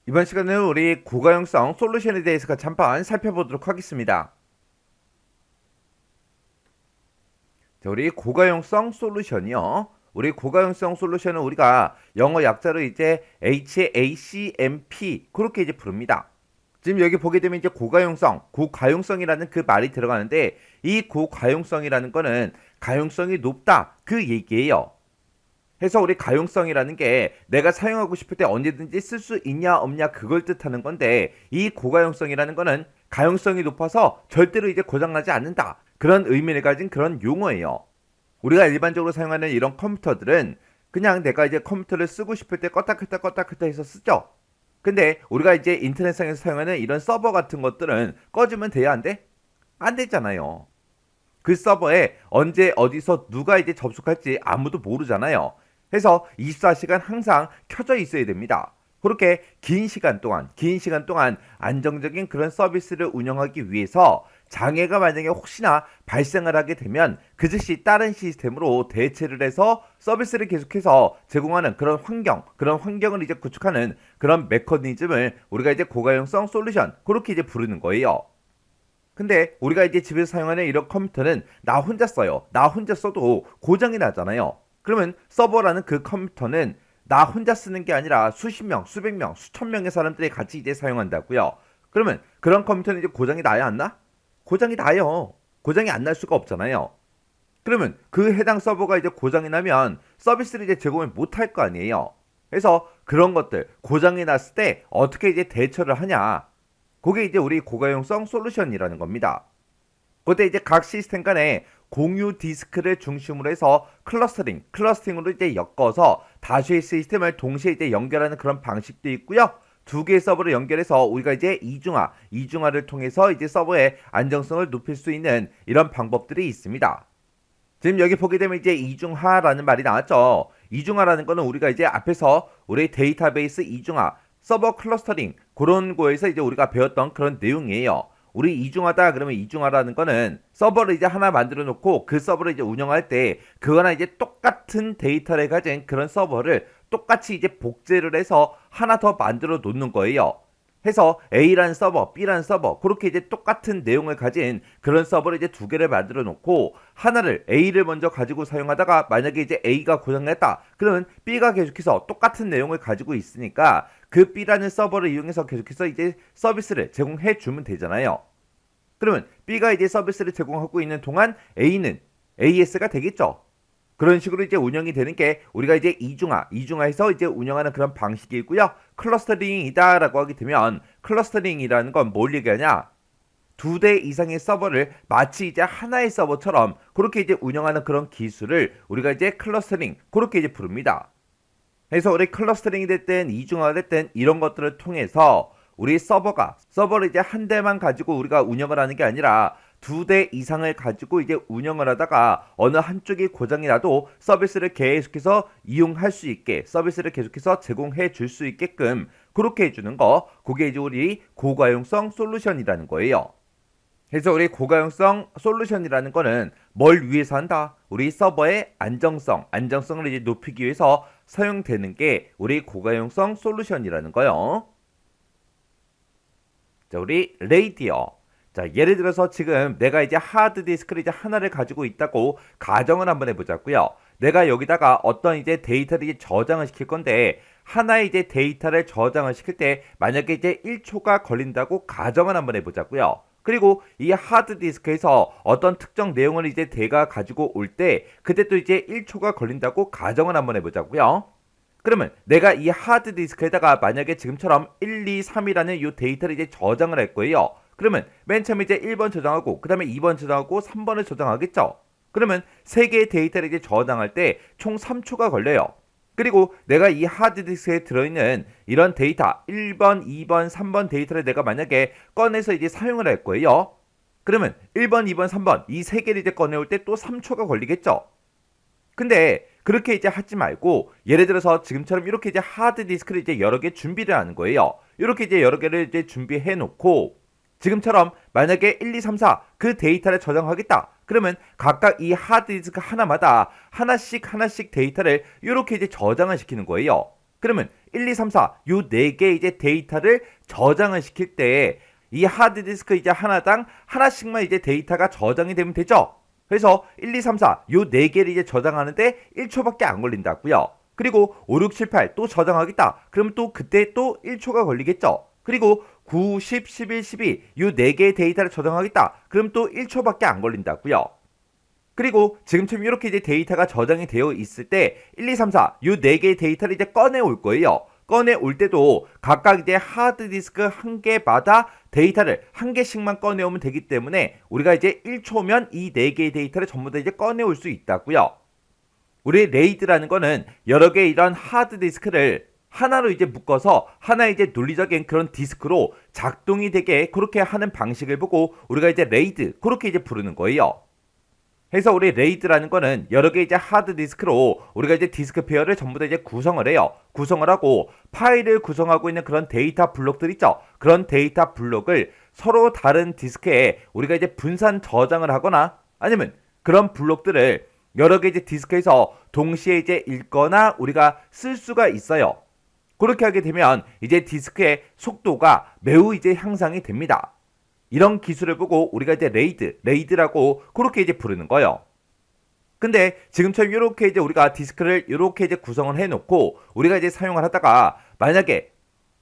이번 시간에는 우리 고가용성 솔루션에 대해서 같이 한번 살펴보도록 하겠습니다. 자, 우리 고가용성 솔루션이요. 우리 고가용성 솔루션은 우리가 영어 약자로 이제 HACMP 그렇게 이제 부릅니다. 지금 여기 보게 되면 이제 고가용성이라는 그 말이 들어가는데 이 고가용성이라는 거는 가용성이 높다 그 얘기예요. 해서 우리 가용성이라는 게 내가 사용하고 싶을 때 언제든지 쓸 수 있냐 없냐 그걸 뜻하는 건데 이 고가용성이라는 거는 가용성이 높아서 절대로 이제 고장나지 않는다. 그런 의미를 가진 그런 용어예요. 우리가 일반적으로 사용하는 이런 컴퓨터들은 그냥 내가 이제 컴퓨터를 쓰고 싶을 때 껐다 켰다 해서 쓰죠. 근데 우리가 이제 인터넷상에서 사용하는 이런 서버 같은 것들은 꺼지면 돼야 안 돼? 안 되잖아요. 그 서버에 언제 어디서 누가 이제 접속할지 아무도 모르잖아요. 그래서 24시간 항상 켜져 있어야 됩니다. 그렇게 긴 시간 동안 안정적인 그런 서비스를 운영하기 위해서 장애가 만약에 혹시나 발생을 하게 되면 그 즉시 다른 시스템으로 대체를 해서 서비스를 계속해서 제공하는 그런 환경을 이제 구축하는 그런 메커니즘을 우리가 이제 고가용성 솔루션 그렇게 이제 부르는 거예요. 근데 우리가 이제 집에서 사용하는 이런 컴퓨터는 나 혼자 써요. 나 혼자 써도 고장이 나잖아요. 그러면 서버라는 그 컴퓨터는 나 혼자 쓰는 게 아니라 수십 명, 수백 명, 수천 명의 사람들이 같이 이제 사용한다고요. 그러면 그런 컴퓨터는 이제 고장이 나야 안 나? 고장이 나요. 고장이 안 날 수가 없잖아요. 그러면 그 해당 서버가 이제 고장이 나면 서비스를 이제 제공을 못 할 거 아니에요. 그래서 그런 것들 고장이 났을 때 어떻게 이제 대처를 하냐? 그게 이제 우리 고가용성 솔루션이라는 겁니다. 그때 이제 각 시스템 간에 공유 디스크를 중심으로 해서 클러스팅으로 이제 엮어서 다수의 시스템을 동시에 이제 연결하는 그런 방식도 있고요. 두 개의 서버를 연결해서 우리가 이제 이중화를 통해서 이제 서버의 안정성을 높일 수 있는 이런 방법들이 있습니다. 지금 여기 보게 되면 이제 이중화라는 말이 나왔죠. 이중화라는 거는 우리가 이제 앞에서 우리 데이터베이스 이중화, 서버 클러스터링 그런 거에서 이제 우리가 배웠던 그런 내용이에요. 우리 이중화다 그러면 이중화라는 거는 서버를 이제 하나 만들어 놓고 그 서버를 이제 운영할 때 그거나 이제 똑같은 데이터를 가진 그런 서버를 똑같이 이제 복제를 해서 하나 더 만들어 놓는 거예요. 해서 A라는 서버, B라는 서버 그렇게 이제 똑같은 내용을 가진 그런 서버를 이제 두 개를 만들어 놓고 하나를 A를 먼저 가지고 사용하다가 만약에 이제 A가 고장났다. 그러면 B가 계속해서 똑같은 내용을 가지고 있으니까 그 B라는 서버를 이용해서 계속해서 이제 서비스를 제공해 주면 되잖아요. 그러면 B가 이제 서비스를 제공하고 있는 동안 A는 AS가 되겠죠. 그런 식으로 이제 운영이 되는 게 우리가 이제 이중화해서 이제 운영하는 그런 방식이고요. 클러스터링이다라고 하게 되면 클러스터링이라는 건 뭘 얘기하냐? 두 대 이상의 서버를 마치 이제 하나의 서버처럼 그렇게 이제 운영하는 그런 기술을 우리가 이제 클러스터링 그렇게 이제 부릅니다. 그래서 우리 클러스터링이 됐든 이중화가 됐든 이런 것들을 통해서 우리 서버를 이제 한 대만 가지고 우리가 운영을 하는 게 아니라 두 대 이상을 가지고 이제 운영을 하다가 어느 한쪽이 고장이 나도 서비스를 계속해서 이용할 수 있게 서비스를 계속해서 제공해 줄 수 있게끔 그렇게 해주는 거 그게 이제 우리 고가용성 솔루션이라는 거예요. 그래서 우리 고가용성 솔루션이라는 거는 뭘 위해서 한다? 우리 서버의 안정성을 이제 높이기 위해서 사용되는 게 우리 고가용성 솔루션이라는 거요. 자, 우리 레이디어. 자, 예를 들어서 지금 내가 이제 하드디스크를 이제 하나를 가지고 있다고 가정을 한번 해보자고요. 내가 여기다가 어떤 이제 데이터를 이제 저장을 시킬 건데 하나의 이제 데이터를 저장을 시킬 때 만약에 이제 1초가 걸린다고 가정을 한번 해보자고요. 그리고 이 하드디스크에서 어떤 특정 내용을 이제 내가 가지고 올 때 그때 또 이제 1초가 걸린다고 가정을 한번 해보자고요. 그러면 내가 이 하드디스크에다가 만약에 지금처럼 1, 2, 3이라는 이 데이터를 이제 저장을 할 거예요. 그러면 맨 처음에 이제 1번 저장하고 그 다음에 2번 저장하고 3번을 저장하겠죠. 그러면 3개의 데이터를 이제 저장할 때 총 3초가 걸려요. 그리고 내가 이 하드디스크에 들어있는 이런 데이터 1번, 2번, 3번 데이터를 내가 만약에 꺼내서 이제 사용을 할 거예요. 그러면 1번, 2번, 3번 이 3개를 이제 꺼내올 때 또 3초가 걸리겠죠. 근데 그렇게 이제 하지 말고 예를 들어서 지금처럼 이렇게 이제 하드 디스크를 이제 여러 개 준비를 하는 거예요. 이렇게 이제 여러 개를 이제 준비해 놓고 지금처럼 만약에 1, 2, 3, 4 그 데이터를 저장하겠다. 그러면 각각 이 하드 디스크 하나마다 하나씩 데이터를 이렇게 이제 저장을 시키는 거예요. 그러면 1, 2, 3, 4 요 4개 이제 데이터를 저장을 시킬 때 이 하드디스크 이제 하나당 하나씩만 이제 데이터가 저장이 되면 되죠. 그래서 1, 2, 3, 4 요 4개를 이제 저장하는데 1초밖에 안 걸린다고요. 그리고 5, 6, 7, 8 또 저장하겠다. 그러면 또 그때 또 1초가 걸리겠죠. 그리고 9, 10, 11, 12 요 4개의 데이터를 저장하겠다. 그럼 또 1초밖에 안 걸린다고요. 그리고 지금처럼 이렇게 이제 데이터가 저장이 되어 있을 때 1, 2, 3, 4 요 4개의 데이터를 이제 꺼내 올 거예요. 꺼내 올 때도 각각 이제 하드디스크 한 개마다 데이터를 한 개씩만 꺼내 오면 되기 때문에 우리가 이제 1초면 이 4개의 데이터를 전부 다 이제 꺼내 올 수 있다고요. 우리 레이드라는 거는 여러 개의 이런 하드디스크를 하나로 이제 묶어서 하나의 이제 논리적인 그런 디스크로 작동이 되게 그렇게 하는 방식을 보고 우리가 이제 레이드 그렇게 이제 부르는 거예요. 그래서 우리 레이드라는 거는 여러 개 이제 하드 디스크로 우리가 이제 디스크 페어를 전부 다 이제 구성을 해요. 구성을 하고 파일을 구성하고 있는 그런 데이터 블록들 있죠. 그런 데이터 블록을 서로 다른 디스크에 우리가 이제 분산 저장을 하거나 아니면 그런 블록들을 여러 개 이제 디스크에서 동시에 이제 읽거나 우리가 쓸 수가 있어요. 그렇게 하게 되면 이제 디스크의 속도가 매우 이제 향상이 됩니다. 이런 기술을 보고 우리가 이제 레이드라고 그렇게 이제 부르는 거예요. 근데 지금처럼 이렇게 이제 우리가 디스크를 이렇게 이제 구성을 해놓고 우리가 이제 사용을 하다가 만약에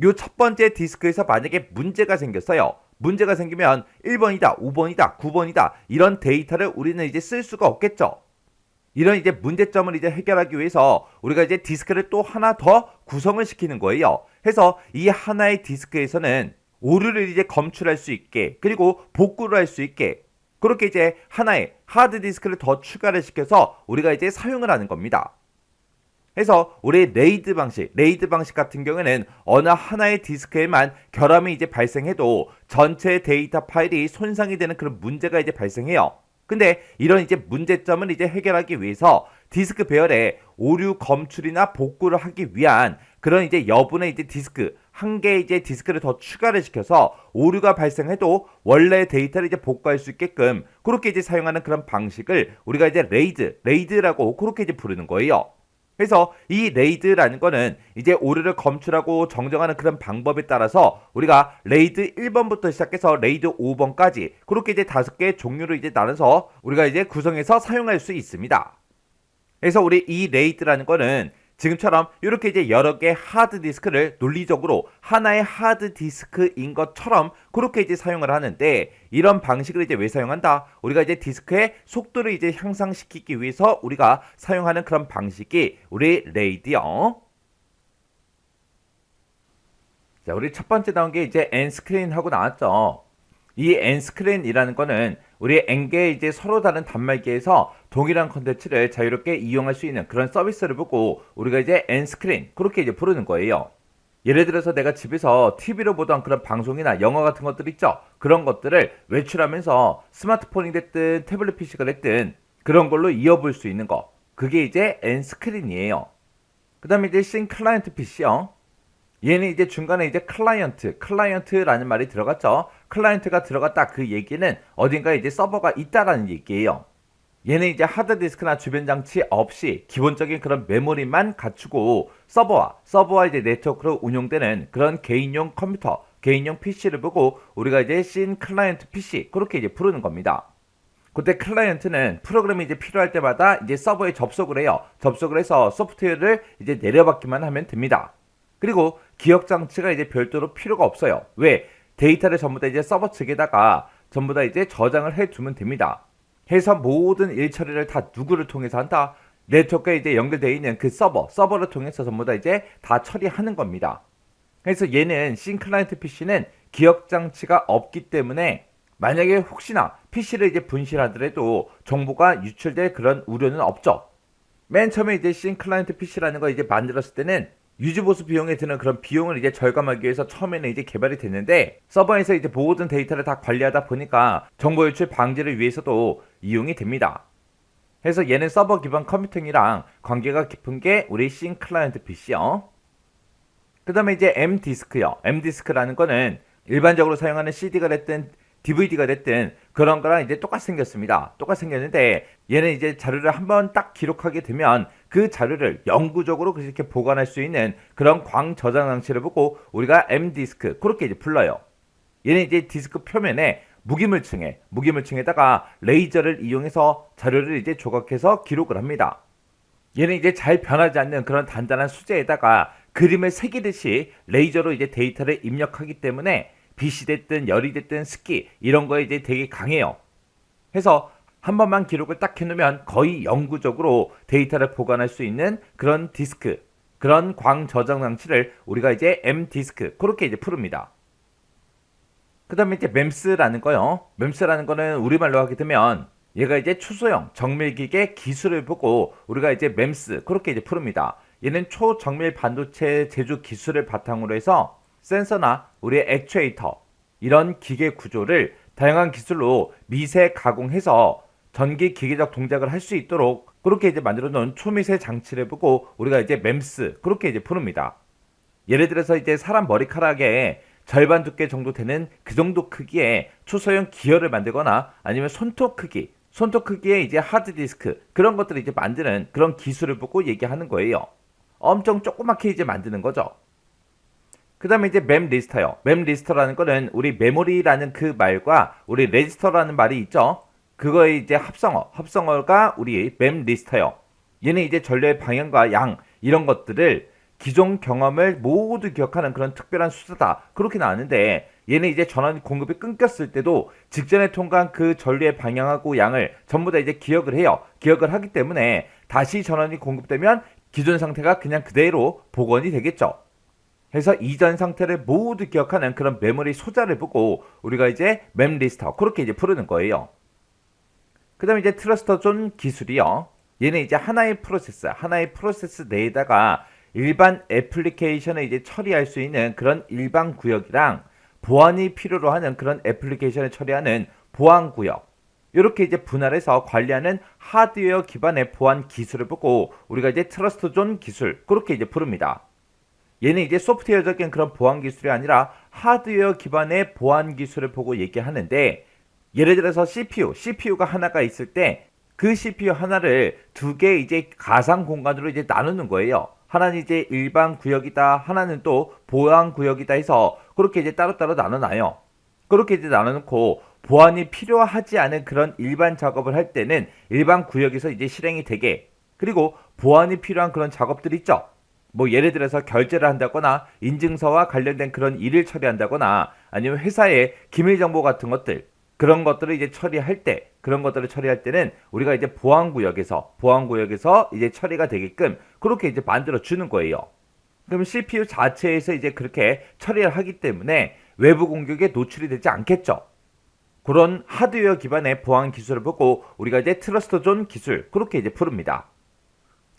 요 첫 번째 디스크에서 만약에 문제가 생겼어요. 문제가 생기면 1번이다, 5번이다, 9번이다 이런 데이터를 우리는 이제 쓸 수가 없겠죠. 이런 이제 문제점을 이제 해결하기 위해서 우리가 이제 디스크를 또 하나 더 구성을 시키는 거예요. 해서 이 하나의 디스크에서는 오류를 이제 검출할 수 있게 그리고 복구를 할 수 있게 그렇게 이제 하나의 하드디스크를 더 추가를 시켜서 우리가 이제 사용을 하는 겁니다. 그래서 우리 레이드 방식 같은 경우에는 어느 하나의 디스크에만 결함이 이제 발생해도 전체 데이터 파일이 손상이 되는 그런 문제가 이제 발생해요. 근데 이런 이제 문제점을 이제 해결하기 위해서 디스크 배열에 오류 검출이나 복구를 하기 위한 그런 이제 여분의 이제 디스크 한 개의 이제 디스크를 더 추가를 시켜서 오류가 발생해도 원래 데이터를 이제 복구할 수 있게끔 그렇게 이제 사용하는 그런 방식을 우리가 이제 레이드라고 그렇게 이제 부르는 거예요. 그래서 이 레이드라는 거는 이제 오류를 검출하고 정정하는 그런 방법에 따라서 우리가 레이드 1번부터 시작해서 레이드 5번까지 그렇게 이제 5개의 종류로 이제 나눠서 우리가 이제 구성해서 사용할 수 있습니다. 그래서 우리 이 레이드라는 거는 지금처럼 이렇게 이제 여러 개의 하드디스크를 논리적으로 하나의 하드디스크인 것처럼 그렇게 이제 사용을 하는데 이런 방식을 이제 왜 사용한다? 우리가 이제 디스크의 속도를 이제 향상시키기 위해서 우리가 사용하는 그런 방식이 우리 레이드요. 자, 우리 첫 번째 나온 게 이제 엔스크린 하고 나왔죠. 이 엔스크린이라는 거는 우리 N개의 이제 서로 다른 단말기에서 동일한 컨텐츠를 자유롭게 이용할 수 있는 그런 서비스를 보고 우리가 이제 엔스크린 그렇게 이제 부르는 거예요. 예를 들어서 내가 집에서 TV로 보던 그런 방송이나 영화 같은 것들 있죠. 그런 것들을 외출하면서 스마트폰이 됐든 태블릿 PC가 됐든 그런 걸로 이어볼 수 있는 거. 그게 이제 엔스크린이에요. 그 다음에 이제 신 클라이언트 PC요. 얘는 이제 중간에 이제 클라이언트라는 말이 들어갔죠. 클라이언트가 들어갔다 그 얘기는 어딘가에 이제 서버가 있다라는 얘기예요. 얘는 이제 하드디스크나 주변 장치 없이 기본적인 그런 메모리만 갖추고 서버와 이제 네트워크로 운용되는 그런 개인용 컴퓨터, 개인용 PC를 보고 우리가 이제 신 클라이언트 PC 그렇게 이제 부르는 겁니다. 그때 클라이언트는 프로그램이 이제 필요할 때마다 이제 서버에 접속을 해요. 접속을 해서 소프트웨어를 이제 내려받기만 하면 됩니다. 그리고 기억 장치가 이제 별도로 필요가 없어요. 왜? 데이터를 전부 다 이제 서버 측에다가 전부 다 이제 저장을 해두면 됩니다. 해서 모든 일 처리를 다 누구를 통해서 한다? 네트워크에 이제 연결되어 있는 그 서버를 통해서 전부 다 이제 다 처리하는 겁니다. 그래서 얘는 신 클라이언트 PC는 기억 장치가 없기 때문에 만약에 혹시나 PC를 이제 분실하더라도 정보가 유출될 그런 우려는 없죠. 맨 처음에 이제 신 클라이언트 PC라는 거 이제 만들었을 때는 유지보수 비용에 드는 그런 비용을 이제 절감하기 위해서 처음에는 이제 개발이 됐는데 서버에서 이제 모든 데이터를 다 관리하다 보니까 정보 유출 방지를 위해서도 이용이 됩니다. 그래서 얘는 서버 기반 컴퓨팅이랑 관계가 깊은 게 우리 신 클라이언트 PC요. 그 다음에 이제 M디스크요. M디스크라는 거는 일반적으로 사용하는 CD가 됐든 DVD가 됐든 그런 거랑 이제 똑같이 생겼습니다. 똑같이 생겼는데 얘는 이제 자료를 한번 딱 기록하게 되면 그 자료를 영구적으로 그렇게 보관할 수 있는 그런 광 저장 장치를 보고 우리가 M디스크 그렇게 이제 불러요. 얘는 이제 디스크 표면에 무기물층에다가 레이저를 이용해서 자료를 이제 조각해서 기록을 합니다. 얘는 이제 잘 변하지 않는 그런 단단한 수제에다가 그림을 새기듯이 레이저로 이제 데이터를 입력하기 때문에 빛이 됐든 열이 됐든 습기 이런 거에 이제 되게 강해요. 해서 한 번만 기록을 딱 해놓으면 거의 영구적으로 데이터를 보관할 수 있는 그런 디스크, 그런 광 저장 장치를 우리가 이제 M 디스크 그렇게 이제 부릅니다. 그 다음에 이제 MEMS라는 거요. MEMS라는 거는 우리말로 하게 되면 얘가 이제 초소형 정밀기계 기술을 보고 우리가 이제 MEMS 그렇게 이제 부릅니다. 얘는 초정밀 반도체 제조 기술을 바탕으로 해서 센서나 우리의 액추에이터 이런 기계 구조를 다양한 기술로 미세 가공해서 전기 기계적 동작을 할 수 있도록 그렇게 이제 만들어 놓은 초미세 장치를 보고 우리가 이제 MEMS 그렇게 이제 부릅니다. 예를 들어서 이제 사람 머리카락에 절반 두께 정도 되는 그 정도 크기의 초소형 기어를 만들거나 아니면 손톱 크기의 이제 하드디스크 그런 것들을 이제 만드는 그런 기술을 보고 얘기하는 거예요. 엄청 조그맣게 이제 만드는 거죠. 그 다음에 이제 맵 리스터요. 맵 리스터라는 거는 우리 메모리라는 그 말과 우리 레지스터라는 말이 있죠. 그거의 이제 합성어가 우리 맵 리스터요. 얘는 이제 전류의 방향과 양 이런 것들을 기존 경험을 모두 기억하는 그런 특별한 수사다. 그렇게 나왔는데 얘는 이제 전원 공급이 끊겼을 때도 직전에 통과한 그 전류의 방향하고 양을 전부 다 이제 기억을 해요. 기억을 하기 때문에 다시 전원이 공급되면 기존 상태가 그냥 그대로 복원이 되겠죠. 해서 이전 상태를 모두 기억하는 그런 메모리 소자를 보고 우리가 이제 맵 리스터 그렇게 이제 부르는 거예요. 그 다음에 이제 트러스터 존 기술이요. 얘는 이제 하나의 프로세스 내에다가 일반 애플리케이션을 이제 처리할 수 있는 그런 일반 구역이랑 보안이 필요로 하는 그런 애플리케이션을 처리하는 보안 구역 이렇게 이제 분할해서 관리하는 하드웨어 기반의 보안 기술을 보고 우리가 이제 트러스트 존 기술 그렇게 이제 부릅니다. 얘는 이제 소프트웨어적인 그런 보안 기술이 아니라 하드웨어 기반의 보안 기술을 보고 얘기하는데 예를 들어서 CPU가 하나가 있을 때 그 CPU 하나를 두 개 이제 가상 공간으로 이제 나누는 거예요. 하나는 이제 일반 구역이다, 하나는 또 보안 구역이다 해서 그렇게 이제 따로따로 나눠놔요. 그렇게 이제 나눠놓고 보안이 필요하지 않은 그런 일반 작업을 할 때는 일반 구역에서 이제 실행이 되게 그리고 보안이 필요한 그런 작업들 있죠. 뭐 예를 들어서 결제를 한다거나 인증서와 관련된 그런 일을 처리한다거나 아니면 회사의 기밀 정보 같은 것들 그런 것들을 이제 처리할 때는 우리가 이제 보안 구역에서 이제 처리가 되게끔 그렇게 이제 만들어 주는 거예요. 그럼 CPU 자체에서 이제 그렇게 처리를 하기 때문에 외부 공격에 노출이 되지 않겠죠. 그런 하드웨어 기반의 보안 기술을 보고 우리가 이제 트러스트 존 기술 그렇게 이제 부릅니다.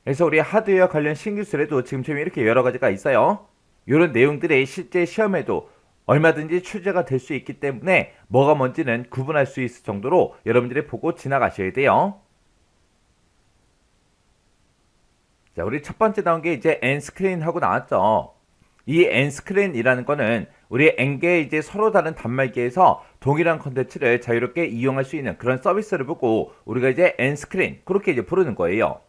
그래서 우리 하드웨어 관련 신기술에도 지금처럼 이렇게 여러 가지가 있어요. 이런 내용들이 실제 시험에도 얼마든지 출제가 될 수 있기 때문에 뭐가 뭔지는 구분할 수 있을 정도로 여러분들이 보고 지나가셔야 돼요. 자, 우리 첫 번째 나온 게 이제 N스크린 하고 나왔죠. 이 N스크린이라는 거는 우리 N개의 이제 서로 다른 단말기에서 동일한 컨텐츠를 자유롭게 이용할 수 있는 그런 서비스를 보고 우리가 이제 N스크린 그렇게 이제 부르는 거예요.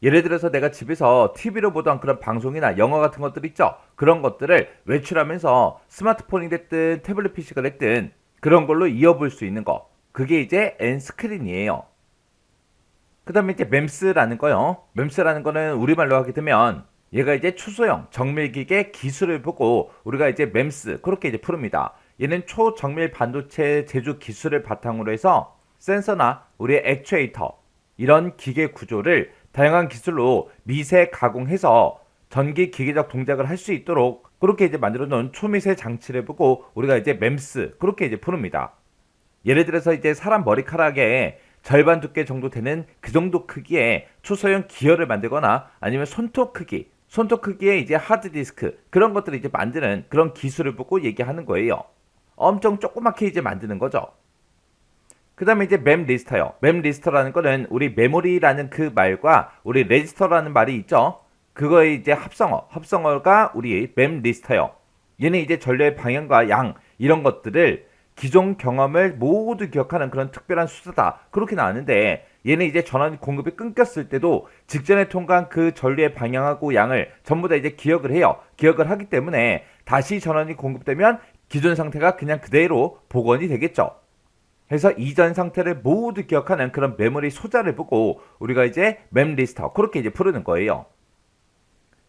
예를 들어서 내가 집에서 TV로 보던 그런 방송이나 영화 같은 것들 있죠. 그런 것들을 외출하면서 스마트폰이 됐든 태블릿 PC가 됐든 그런 걸로 이어볼 수 있는 거. 그게 이제 N스크린이에요. 그 다음에 이제 MEMS라는 거요. MEMS라는 거는 우리말로 하게 되면 얘가 이제 초소형 정밀기계 기술을 보고 우리가 이제 MEMS 그렇게 이제 부릅니다. 얘는 초정밀 반도체 제조 기술을 바탕으로 해서 센서나 우리의 액추에이터 이런 기계 구조를 다양한 기술로 미세 가공해서 전기 기계적 동작을 할 수 있도록 그렇게 이제 만들어 놓은 초미세 장치를 보고 우리가 이제 MEMS 그렇게 이제 부릅니다. 예를 들어서 이제 사람 머리카락에 절반 두께 정도 되는 그 정도 크기의 초소형 기어를 만들거나 아니면 손톱 크기의 이제 하드디스크 그런 것들을 이제 만드는 그런 기술을 보고 얘기하는 거예요. 엄청 조그맣게 이제 만드는 거죠. 그 다음에 이제 맵 리스터요. 맵 리스터라는 거는 우리 메모리라는 그 말과 우리 레지스터라는 말이 있죠. 그거의 이제 합성어가 우리 맵 리스터요. 얘는 이제 전류의 방향과 양 이런 것들을 기존 경험을 모두 기억하는 그런 특별한 수사다. 그렇게 나왔는데 얘는 이제 전원 공급이 끊겼을 때도 직전에 통과한 그 전류의 방향하고 양을 전부 다 이제 기억을 해요. 기억을 하기 때문에 다시 전원이 공급되면 기존 상태가 그냥 그대로 복원이 되겠죠. 해서 이전 상태를 모두 기억하는 그런 메모리 소자를 보고 우리가 이제 맵리스터 그렇게 이제 부르는 거예요.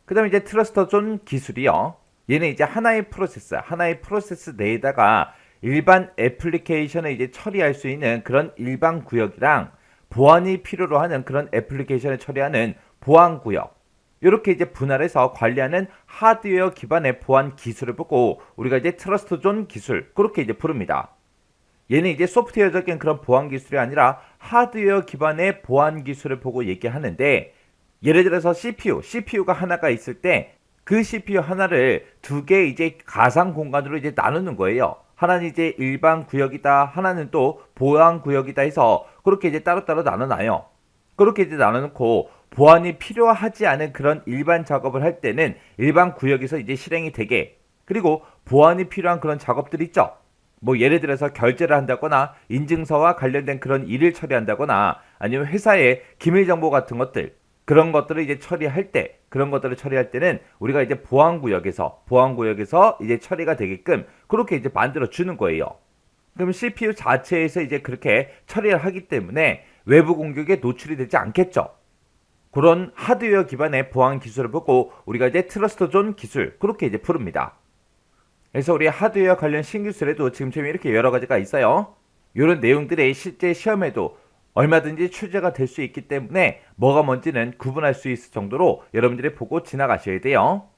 그 다음에 이제 트러스터 존 기술이요. 얘는 이제 하나의 프로세스 내에다가 일반 애플리케이션을 이제 처리할 수 있는 그런 일반 구역이랑 보안이 필요로 하는 그런 애플리케이션을 처리하는 보안 구역. 이렇게 이제 분할해서 관리하는 하드웨어 기반의 보안 기술을 보고 우리가 이제 트러스트 존 기술 그렇게 이제 부릅니다. 얘는 이제 소프트웨어적인 그런 보안 기술이 아니라 하드웨어 기반의 보안 기술을 보고 얘기하는데 예를 들어서 CPU가 하나가 있을 때 그 CPU 하나를 두 개 이제 가상 공간으로 이제 나누는 거예요. 하나는 이제 일반 구역이다, 하나는 또 보안 구역이다 해서 그렇게 이제 따로따로 나눠놔요. 그렇게 이제 나눠놓고 보안이 필요하지 않은 그런 일반 작업을 할 때는 일반 구역에서 이제 실행이 되게, 그리고 보안이 필요한 그런 작업들 있죠. 뭐 예를 들어서 결제를 한다거나 인증서와 관련된 그런 일을 처리한다거나 아니면 회사의 기밀 정보 같은 것들, 그런 것들을 이제 처리할 때는 우리가 이제 보안구역에서 이제 처리가 되게끔 그렇게 이제 만들어 주는 거예요. 그럼 CPU 자체에서 이제 그렇게 처리를 하기 때문에 외부 공격에 노출이 되지 않겠죠. 그런 하드웨어 기반의 보안 기술을 보고 우리가 이제 트러스트 존 기술 그렇게 이제 부릅니다. 그래서 우리 하드웨어 관련 신기술에도 지금처럼 이렇게 여러 가지가 있어요. 이런 내용들이 실제 시험에도 얼마든지 출제가 될 수 있기 때문에 뭐가 뭔지는 구분할 수 있을 정도로 여러분들이 보고 지나가셔야 돼요.